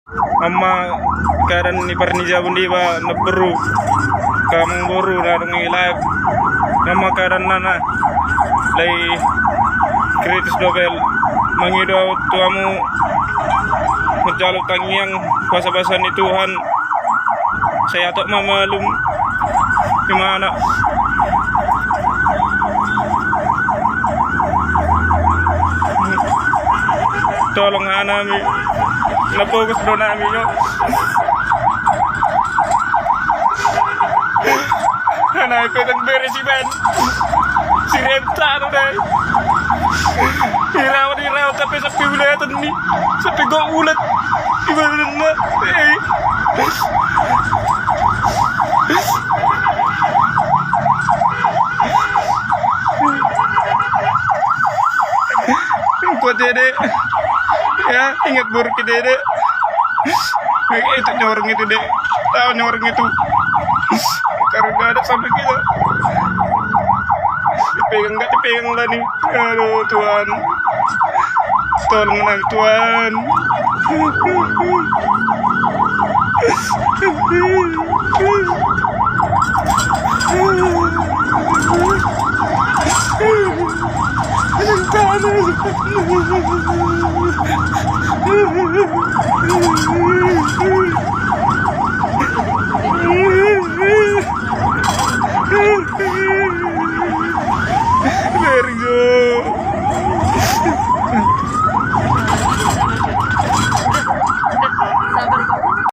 Amma karan ni Parnija Bundiwa nabru kamang boru narong live nama karan nana lay kritis dobel mangido tuamu menjaluk tangiang basa-basa ni Tuhan saya tak mamalum gimana tolong anami napokus do namin yo hanay petang berisiban si Rentano dahil hirawan tapi sa piwilatan ni sa pigong ulat iba na kuat dede ya ingat buruk dede itu nyorong itu deh tahu nyorong itu karena gak ada sampai kita dipegang lah nih aduh Tuhan tolonglah Tuhan Tanah